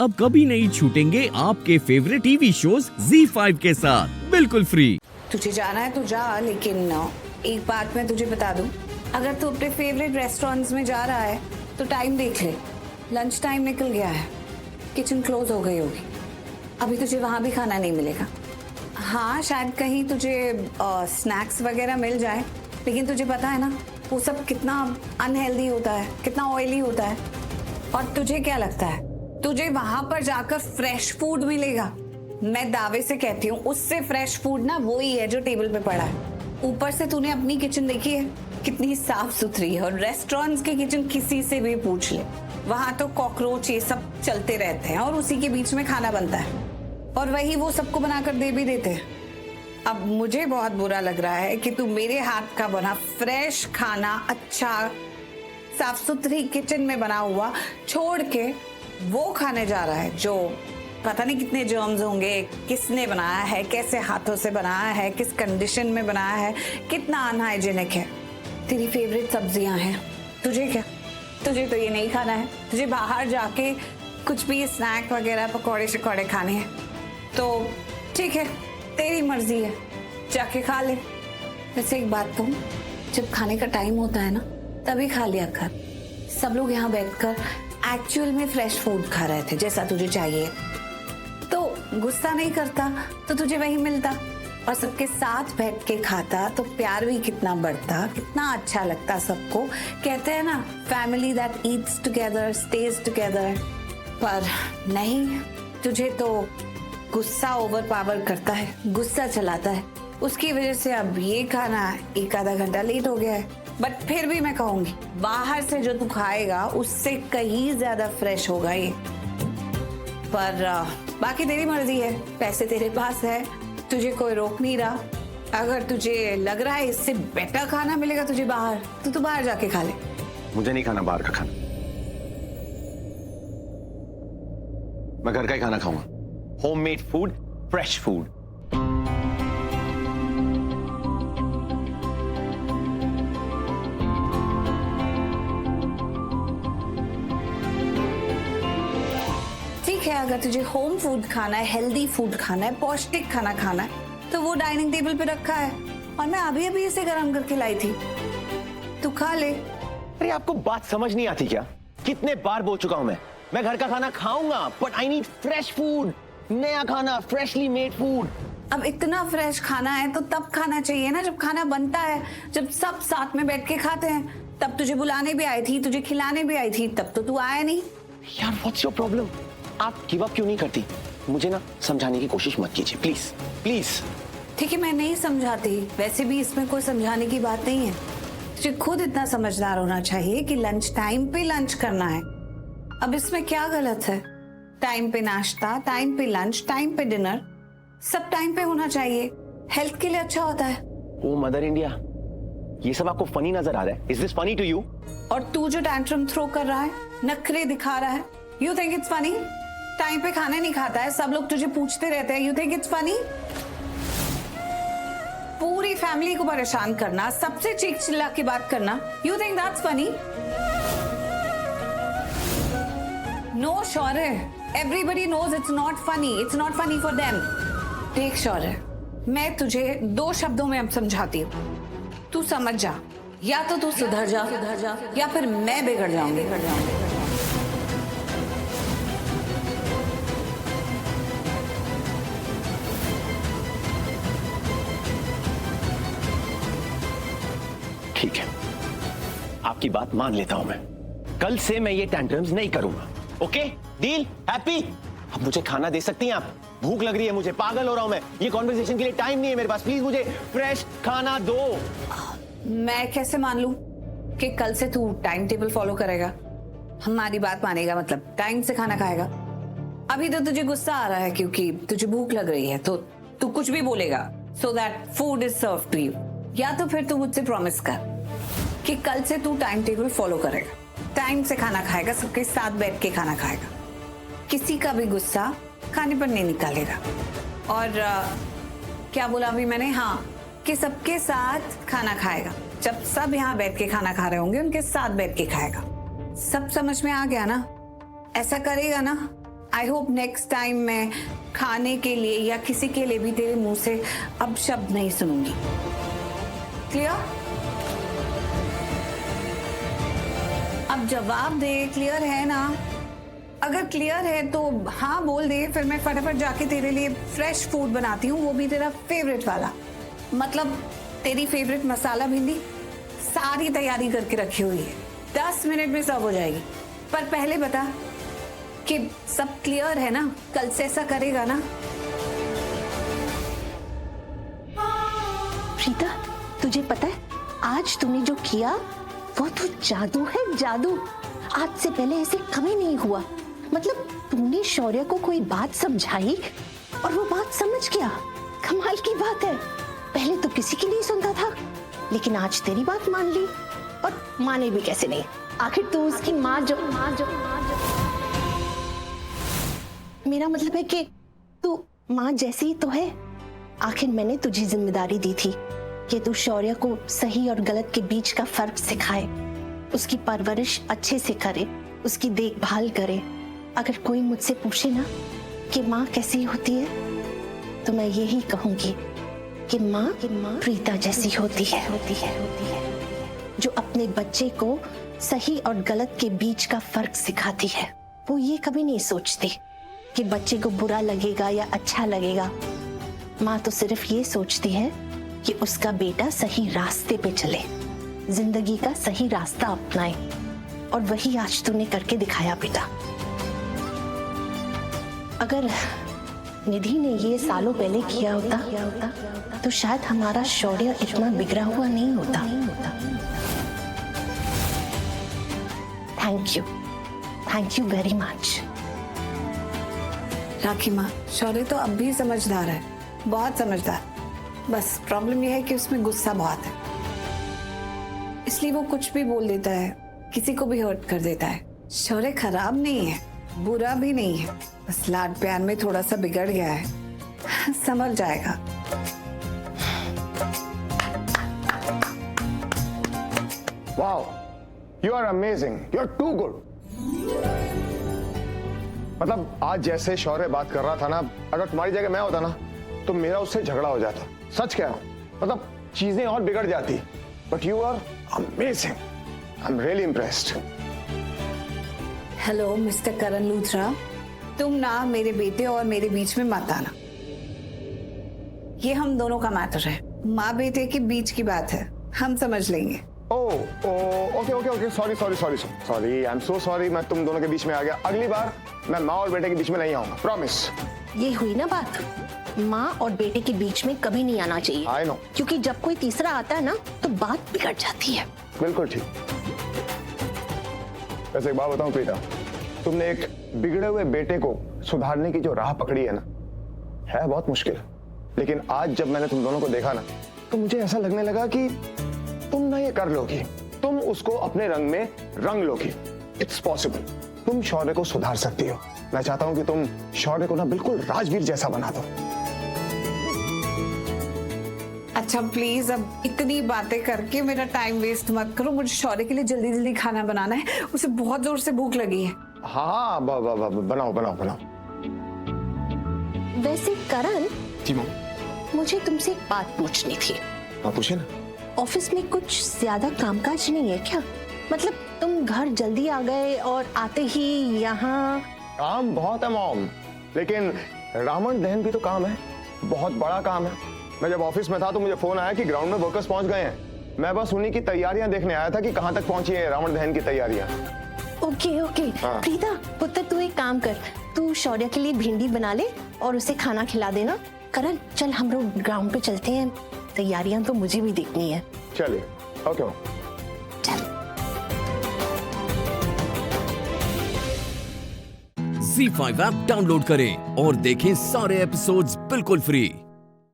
अब कभी नहीं छूटेंगे आपके फेवरेट टीवी शोज ZEE5 के साथ बिल्कुल फ्री। तुझे जाना है तो जा, लेकिन एक बात मैं तुझे बता दूं, अगर तू अपने फेवरेट रेस्टोरेंट्स में जा रहा है तो टाइम देख ले। लंच टाइम निकल गया है, किचन क्लोज हो गई होगी, अभी तुझे वहाँ भी खाना नहीं मिलेगा। हाँ, शायद कहीं तुझे स्नैक्स वगैरह मिल जाए, लेकिन तुझे पता है ना वो सब कितना अनहेल्दी होता है, कितना ऑयली होता है। और तुझे क्या लगता है तुझे वहां पर जाकर फ्रेश फूड मिलेगा? मैं दावे से कहती हूँ उससे फ्रेश फूड ना वो ही है जो टेबल पे पड़ा है। ऊपर से तूने अपनी किचन देखी है कितनी साफ सुथरी है, और रेस्टोरेंट्स की किचन किसी से भी पूछ ले, वहां तो कॉकरोच ये सब चलते रहते हैं और उसी के बीच में खाना बनता है, और वही वो सबको बनाकर दे भी देते हैं। अब मुझे बहुत बुरा लग रहा है कि तू मेरे हाथ का बना फ्रेश खाना, अच्छा साफ सुथरी किचन में बना हुआ छोड़ के वो खाने जा रहा है जो पता नहीं कितने जर्म्स होंगे, किसने बनाया है, कैसे हाथों से बनाया है, किस कंडीशन में बनाया है, कितना अनहाइजीनिक है। तेरी फेवरेट सब्जियां हैं, तुझे क्या, तुझे तो ये नहीं खाना है, तुझे बाहर जाके कुछ भी स्नैक वगैरह पकौड़े शकौड़े खाने हैं, तो ठीक है तेरी मर्जी है, जाके खा ले। वैसे एक बात कहूं, जब खाने का टाइम होता है ना तभी खा लिया कर। सब लोग यहाँ बैठकर एक्चुअल में फ्रेश फूड खा रहे थे जैसा तुझे चाहिए, तो गुस्सा नहीं करता तो तुझे वही मिलता, और सबके साथ बैठ के खाता तो प्यार भी कितना बढ़ता, कितना अच्छा लगता सबको। कहते हैं ना, family that eats together stage together. पर नहीं, तुझे तो गुस्सा ओवर पावर करता है, गुस्सा चलाता है, उसकी वजह से अब ये खाना एक आधा घंटा लेट हो गया है। बट फिर भी मैं कहूंगी बाहर से जो तू खाएगा उससे कहीं ज्यादा फ्रेश होगा ये। पर बाकी तेरी मर्जी है, पैसे तेरे पास है, तुझे कोई रोक नहीं रहा। अगर तुझे लग रहा है इससे बेटर खाना मिलेगा तुझे बाहर, तो तू बाहर जाके खा ले। मुझे नहीं खाना बाहर का खाना, मैं घर का ही खाना खाऊंगा। Homemade food, fresh food. ठीक है, अगर तुझे होम फूड खाना है, हेल्दी फूड खाना है, पौष्टिक खाना खाना है, तो वो डाइनिंग टेबल पे रखा है और मैं अभी अभी इसे गर्म करके लाई थी, तू खा ले। अरे आपको बात समझ नहीं आती क्या? कितने बार बोल चुका हूं मैं घर का खाना खाऊंगा, but I need fresh food, नया खाना, फ्रेशली मेड फूड। अब इतना फ्रेश खाना है तो तब खाना चाहिए ना जब खाना बनता है, जब सब साथ में बैठ के खाते हैं। तब तुझे बुलाने भी आई थी, तुझे खिलाने भी आई थी, तब तो तू आया नहीं। यार व्हाट्स योर प्रॉब्लम? आप गिव अप क्यों नहीं करती? मुझे ना समझाने की कोशिश मत कीजिए प्लीज प्लीज। ठीक है, मैं नहीं समझाती, वैसे भी इसमें कोई समझाने की बात नहीं है। तुझे खुद इतना समझदार होना चाहिए कि लंच टाइम पे लंच करना है। अब इसमें क्या गलत है? टाइम पे नाश्ता, टाइम पे लंच, टाइम पे डिनर, सब टाइम पे होना चाहिए, हेल्थ के लिए अच्छा होता है। ओ मदर इंडिया, ये सब आपको फनी नजर आ रहा है? Is this funny to you? और तू जो टैंट्रम थ्रो कर रहा है, नखरे दिखा रहा है, you think it's funny? Time पे खाना नहीं खाता है, सब लोग तुझे पूछते रहते हैं, यू थिंक इट्स फनी? पूरी फैमिली को परेशान करना, सबसे चीख चिल्ला के बात करना, you think that's funny? No Shaurya, everybody knows it's not funny, it's not funny for them. देख शौर्य, मैं तुझे 2 शब्दों में अब समझाती हूँ, तू समझ जा, या तो तू सुधर जा या फिर मैं बिगड़ जाऊंगी। ठीक है, आपकी बात मान लेता हूं मैं, कल से मैं ये टैंट्रम्स नहीं करूंगा। Okay, deal? हैप्पी? अब मुझे खाना दे सकती हैं आप? भूख लग रही है मुझे, पागल हो रहा हूं मैं, ये कॉन्वर्सेशन के लिए टाइम नहीं है मेरे पास, प्लीज मुझे फ्रेश खाना दो। मैं कैसे मान लूं कि कल से तू टाइम टेबल फॉलो करेगा, हमारी बात मानेगा, मतलब टाइम से खाना खाएगा? अभी तो तुझे गुस्सा आ रहा है क्योंकि तुझे भूख लग रही है, तो तू कुछ भी बोलेगा so that food is serve to you. या तो फिर तू मुझसे प्रॉमिस कर कि कल से तू टाइम टेबल फॉलो करेगा, टाइम से खाना खाएगा, सबके साथ बैठ के खाना खाएगा, किसी का भी गुस्सा खाने पर नहीं निकालेगा। और क्या बोला अभी मैंने? हाँ, कि सबके साथ खाना खाएगा, जब सब यहाँ बैठ के खाना खा रहे होंगे उनके साथ बैठ के खाएगा। सब समझ में आ गया ना? ऐसा करेगा ना आई होप नेक्स्ट टाइम मैं खाने के लिए या किसी के लिए भी तेरे मुंह से अब शब्द नहीं सुनूंगी। क्लियर? अब जवाब दे, क्लियर है ना? अगर क्लियर है तो हाँ बोल दे, फिर मैं फटाफट जाके तेरे लिए फ्रेश फूड बनाती हूँ, वो भी तेरा फेवरेट वाला। मतलब तेरी फेवरेट मसाला भिंडी सारी तैयारी करके रखी हुई है, 10 मिनट में सर्व हो जाएगी। पर पहले बता कि सब क्लियर है ना? कल से ऐसा करेगा ना? प्रीता, तुझे पता है आज तूने जो किया वो तो जादू है, जादू। आज से पहले ऐसे कभी नहीं हुआ। मतलब तूने शौर्य को कोई बात समझाई और वो बात समझ गया। कमाल की बात है। पहले तो किसी की नहीं सुनता था, लेकिन आज तेरी बात मान ली। और माने भी कैसे नहीं, आखिर तू उसकी माँ जो मेरा मतलब है कि तू माँ जैसी ही तो है। आखिर मैंने तुझे जिम्मेदारी दी थी कि तू शौर्य को सही और गलत के बीच का फर्क सिखाए, उसकी परवरिश अच्छे से करे, उसकी देखभाल करे। अगर कोई मुझसे पूछे ना कि माँ कैसी होती है, तो मैं यही कहूंगी कि माँ प्रीता जैसी होती है, जो अपने बच्चे को सही और गलत के बीच का फर्क सिखाती है। वो ये कभी नहीं सोचती कि बच्चे को बुरा लगेगा या अच्छा लगेगा। माँ तो सिर्फ ये सोचती है कि उसका बेटा सही रास्ते पे चले, जिंदगी का सही रास्ता अपनाए। और वही आज तूने करके दिखाया बेटा। अगर निधि ने ये सालों पहले किया होता तो शायद हमारा शौर्य इतना बिगड़ा हुआ नहीं होता। Thank you very much. Rakhi माँ, शौर्य तो अब भी समझदार है, बहुत समझदार। बस प्रॉब्लम यह है कि उसमें गुस्सा बहुत है, इसलिए वो कुछ भी बोल देता है, किसी को भी हर्ट कर देता है। शौर्य खराब नहीं है, बुरा भी नहीं है, बस लाड प्यार में थोड़ा सा बिगड़ गया है। संभल जाएगा। Wow, you are amazing, you are too good. मतलब आज जैसे शौर्य बात कर रहा था ना, अगर तुम्हारी जगह मैं होता ना तो मेरा उससे झगड़ा हो जाता। सच कह रहा हूं, मतलब चीजें और बिगड़ जाती। But you are amazing, I am really impressed. Hello mister Karan Luthra, तुम ना मेरे बेटे और मेरे बीच में मत आना। ये हम दोनों का मैटर है, माँ बेटे के बीच की बात है, हम समझ लेंगे। Okay, sorry, I am so sorry. मैं तुम दोनों के बीच में आ गया। अगली बार मैं माँ और बेटे के बीच में नहीं आऊंगा, प्रॉमिस। ये हुई ना बात, माँ और बेटे के बीच में कभी नहीं आना चाहिए। आई नो, क्योंकि जब कोई तीसरा आता है ना तो बात बिगड़ जाती है। बिल्कुल ठीक। वैसे एक बात बताऊं प्रीता, तुमने एक बिगड़े हुए बेटे को सुधारने की जो राह पकड़ी है ना, है बहुत मुश्किल। लेकिन आज जब मैंने तुम दोनों को देखा ना, तो मुझे ऐसा लगने लगा कि तुम ना ये कर लोगी, तुम उसको अपने रंग में रंग लोगी। इट्स पॉसिबल, तुम शौर्य को सुधार सकती हो। मैं चाहता हूं कि तुम शौर्य को ना बिल्कुल राजवीर जैसा बना दो। अच्छा प्लीज, अब इतनी बातें करके मेरा टाइम वेस्ट मत करो। मुझे शौर्य के लिए जल्दी जल्दी खाना बनाना है, उसे बहुत जोर से भूख लगी है। हाँ, बनाओ। वैसे करण जी माँ। मुझे तुमसे एक बात पूछनी थी। आप पूछे ना। ऑफिस में कुछ ज्यादा कामकाज नहीं है क्या? मतलब तुम घर जल्दी आ गए और आते ही यहाँ। काम बहुत है मॉम, लेकिन रावण दहन भी तो काम है, बहुत बड़ा काम है। मैं जब ऑफिस में था तो मुझे फोन आया कि ग्राउंड में वर्कर्स पहुंच गए हैं। मैं बस उन्हीं की तैयारियां देखने आया था कि कहां तक पहुंची है रावण दहन की तैयारियां। ओके। हाँ। प्रीता पुत्र, तू एक काम कर, तू शौर्य के लिए भिंडी बना ले और उसे खाना खिला देना। करण चल हम लोग ग्राउंड पे चलते हैं, तैयारियां तो मुझे भी देखनी है। चलिए, ओके। चल। Z5 ऐप डाउनलोड करें और देखें सारे एपिसोड्स बिल्कुल फ्री।